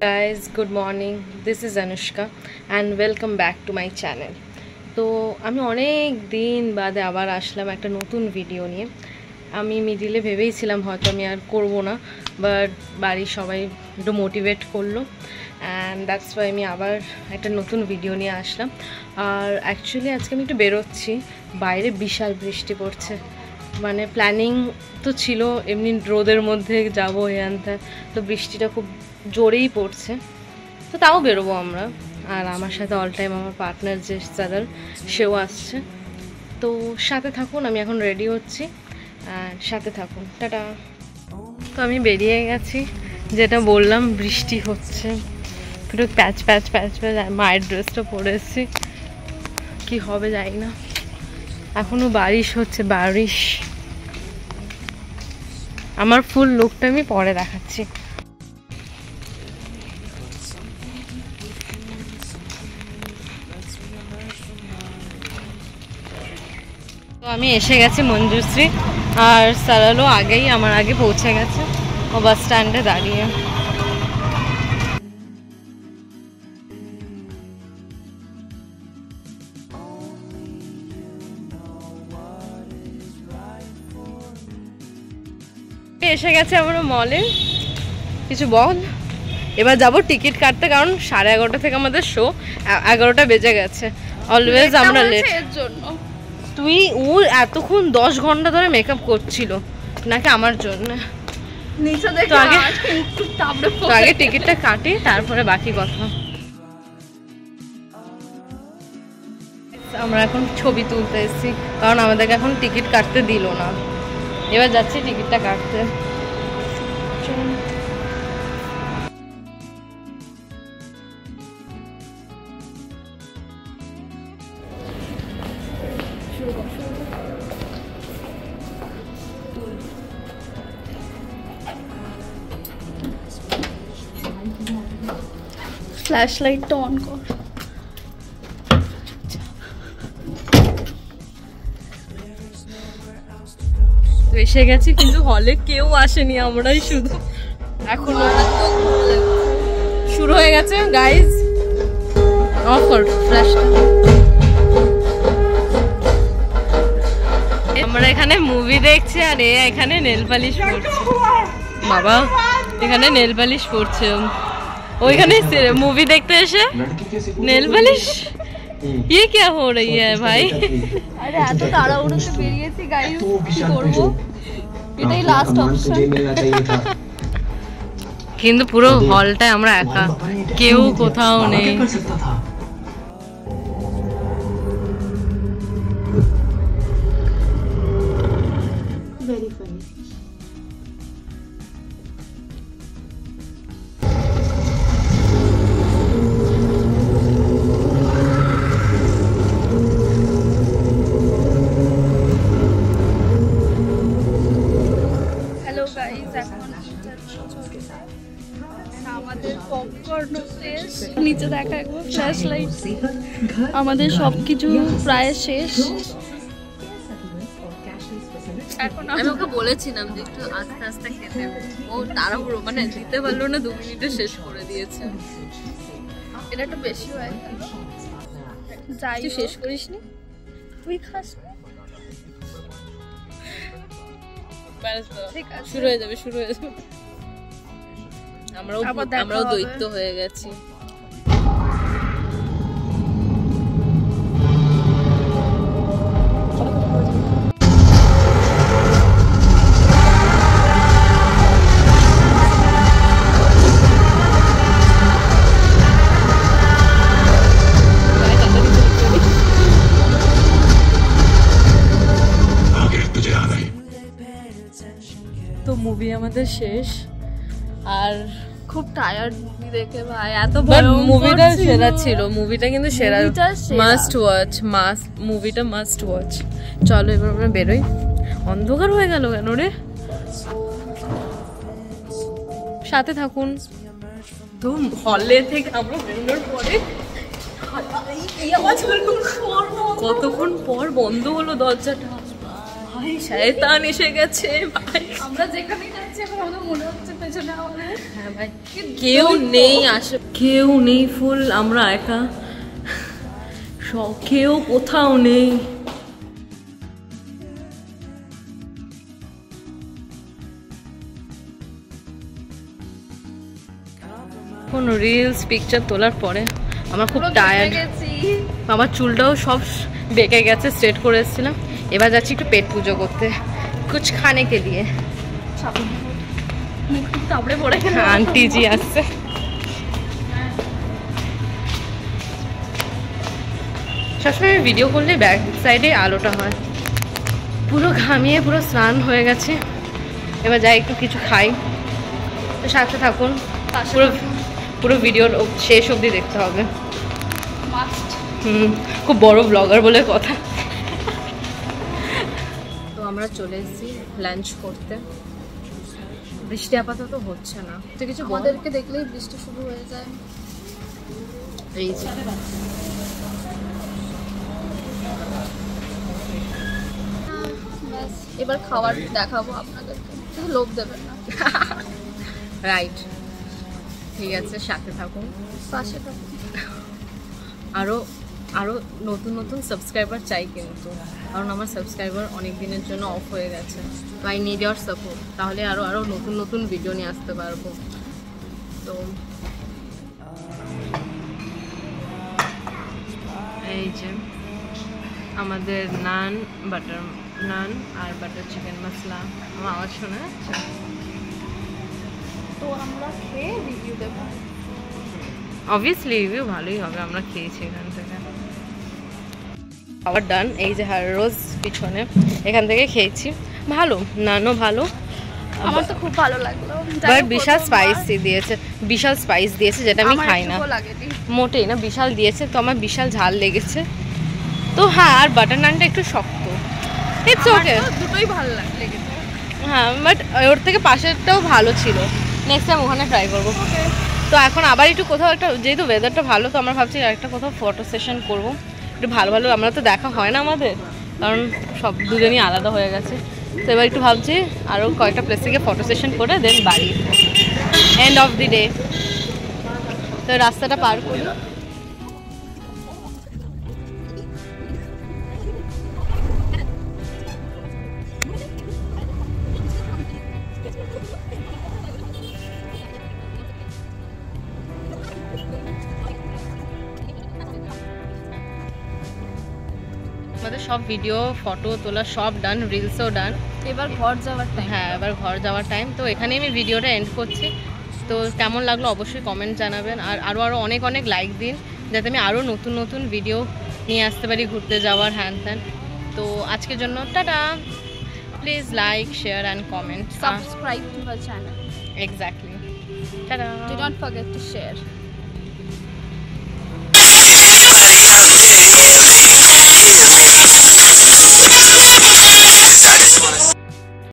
Guys, good morning. This is Anushka and welcome back to my channel. তো আমি অনেক দিন বাদে আবার আসলাম একটা নতুন ভিডিও নিয়ে। আমি মিডিলে ভেবেইছিলাম হয়তো আমি আর করব না, বাট বাড়ির সবাই একটু মোটিভেট করলো অ্যান্ড দ্যাটস ওয়াই আমি আবার একটা নতুন ভিডিও নিয়ে আসলাম। আর অ্যাকচুয়ালি আজকে আমি একটু বেরোচ্ছি, বাইরে বিশাল বৃষ্টি পড়ছে। মানে প্ল্যানিং তো ছিল এমনি রোদের মধ্যে যাবো এখানটা, তো বৃষ্টিটা খুব জোরেই পড়ছে, তো তাও বেরোবো আমরা। আর আমার সাথে অল টাইম আমার পার্টনার যে সাদার, সেও আসছে। তো সাথে থাকুন, আমি এখন রেডি হচ্ছি, সাথে থাকুন, টাটা। তো আমি বেরিয়ে গেছি, যেটা বললাম বৃষ্টি হচ্ছে, পুরো প্যাচ প্যাচ প্যাচ প্যাচ। মায়ের ড্রেসটা পরে এসেছি, কী হবে জানি না। এখনও বারিশ হচ্ছে, বারিশ। আমার ফুল লুকটা আমি পরে দেখাচ্ছি। তো আমি এসে গেছি মঞ্জুশ্রী, আর সারালো আগেই আমার আগে পৌঁছে গেছে, ও বাস স্ট্যান্ডে দাঁড়িয়ে। এসে গেছে আমরা মলে, কিছু বল। এবার যাবো টিকিট কাটতে, কারণ 11:30 থেকে আমাদের শো, 11টা বেজে গেছে। অলওয়েজ আমরা লেট। তুই ও এতক্ষণ 10 ঘন্টা ধরে মেকআপ করছিল নাকি আমার জন্য? তো আগে টিকিটটা কাটি, তারপরে বাকি কথা। আমরা এখন ছবি তুলতে এসেছি, কারণ আমাদেরকে এখন টিকিট কাটতে দিল না। এবার যাচ্ছি টিকিটটা কাটতে। ফ্ল্যাশ লাইটটা অন কর। তো এসে গেছি, কিন্তু হলে কেউ আসেনি, আমরাই শুধু। এখন শুরু হয়ে গেছে গাইজ। অফ কর ফ্ল্যাশটা। আমরা এখানে মুভি দেখছি, আর এখানে নেল পালিশ পড়ছে। বাবা এখানে নেল পালিশ পড়ছে, ওইখানে मूवी देखते এসে নেল পালিশ। ये क्या हो रही है भाई? আরে এত তাড়াহুড়োতে বেরিয়েছি গাইস, কি করব? এটাই লাস্ট অপশন। কিন্তু পুরো হলটায় আমরা একা, কেউ কোথাও নেই। Very funny. আমাদের পপকর্ন শেষ, নিচে দেখা একবার ফ্ল্যাশ লাইট। আমাদের সবকিছু প্রায় শেষ। এখন আমি ওকে বলেছিলাম যে একটু আস্তে আস্তে খেতে, ও তাড়াহুড়ো মানে দিতে পারলো না, 2 মিনিটে শেষ করে দিয়েছে। এটা একটু বেশি হয়ে গেল। যাই, তুই শেষ করিসনি? তুই খাস? ঠিক আছে, শুরু হয়ে যাবে, শুরু হয়ে যাবে। আমরাও দৈত্য হয়ে গেছি। তো মুভি আমাদের শেষ, আর খুব টায়ার্ড মুভি দেখে ভাই, এত মুভিটা সেরা ছিল। মুভিটা কিন্তু সেরা, মাস্ট ওয়াচ, মুভিটা মাস্ট ওয়াচ। চলো এবার আমরা বেরোই। অন্ধকার হয়ে গেল কেন রে? সাথে থাকুন। তো হলে থেকে আমরা বেরোনোর পরে কতক্ষণ পর বন্ধ হলো দরজাটা। ভাই শয়তান এসে গেছে ভাই। আমরা যেখানেই যাচ্ছি এখন আমাদের মনে হচ্ছে পেছনে আমাদের। হ্যাঁ ভাই, কেউ নেই, আসে কেউ নেই, ফুল আমরা একা, কেউ কোথাও নেই। কোন রিলস পিকচার তোলার পরে আমার খুব টায়ার্ড, আমার চুলটাও সব বেঁকে গেছে, স্ট্রেট করে এসেছিলাম। এবার যাচ্ছি একটু পেট পুজো করতে, কুছ খানে কে লিয়ে। তারপরে পড়ে গেল, আন্টি জি আসছে। সবসময় ভিডিও করলে ব্যাক সাইডে আলোটা হয়। পুরো ঘামিয়ে পুরো স্নান হয়ে গেছে, এবার যাই একটু কিছু খাই। তো সাথে থাকুন, পুরো পুরো ভিডিওর শেষ অবধি দেখতে হবে। খুব বড় ব্লগার বলে কথা। তো আমরা চলে এসেছি লাঞ্চ করতে। বৃষ্টি আপাতত হচ্ছে না, তো কিছু আমাদেরকে দেখলেই বৃষ্টি শুরু হয়ে যায়। এই যে এবার খাবার দেখাবো আপনাদেরকে, শুধু লোভ দেবেন না। রাইট, ঠিক আছে, সাথে থাকুন, পাশে থাকুন। আরও আরও নতুন নতুন সাবস্ক্রাইবার চাই কিন্তু, কারণ আমার সাবস্ক্রাইবার অনেক দিনের জন্য অফ হয়ে গেছে। তো আই নিড ইয়োর সাপোর্ট, তাহলে আরও নতুন নতুন ভিডিও নিয়ে আসতে পারবো। তো এই যে আমাদের নান, বাটার নান আর বাটার চিকেন মশলা। আমার আওয়াজ শোনা যাচ্ছে? তো আমরা খেয়ে রিভিউ দেবো। অবভিয়াসলি রিভিউ ভালোই হবে, আমরা খেয়েছি এখান থেকে। খাবার ডান, এই যে হার রোজ পিছনে, এখান থেকে খেয়েছি, ভালো, নানও ভালো। আমার তো খুব ভালো লাগলো, বাট বিশাল স্পাইসি দিয়েছে, বিশাল স্পাইস দিয়েছে, যেটা আমি খাই না মোটেই না। বিশাল দিয়েছে, তো আমার বিশাল ঝাল লেগেছে। তো হ্যাঁ, আর বাটার নানটা একটু শক্ত, ইটস ওকে, দুটোই ভালো লেগেছে। হ্যাঁ, বাট ওর থেকে পাশেরটাও ভালো ছিল, নেক্সট টাইম ওখানে ট্রাই করবো। তো এখন আবার একটু কোথাও একটা, যেহেতু ওয়েদারটা ভালো, তো আমরা ভাবছি আরেকটা কোথাও ফটো সেশন করবো একটু ভালো ভালো। আমরা তো দেখা হয় না আমাদের, কারণ সব দুজনই আলাদা হয়ে গেছে। তো এবার একটু ভাবছি আরও কয়েকটা প্লেস থেকে ফটো সেশন করে দেন বাড়ি, এন্ড অফ দি ডে। তো রাস্তাটা পার করি। আমাদের সব ভিডিও, ফটো তোলা সব ডান, রিলসও ডান। এবার ঘর যাওয়ার টাইম। হ্যাঁ, এবার ঘর যাওয়ার টাইম। তো এখানেই আমি ভিডিওটা এন্ড করছি। তো কেমন লাগলো অবশ্যই কমেন্ট জানাবেন, আর আরও অনেক অনেক লাইক দিন, যাতে আমি আরও নতুন নতুন ভিডিও নিয়ে আসতে পারি, ঘুরতে যাওয়ার হ্যান ত্যান। তো আজকের জন্য tata, please like, share and comment, subscribe to my channel. Exactly, tata, do not forget to share.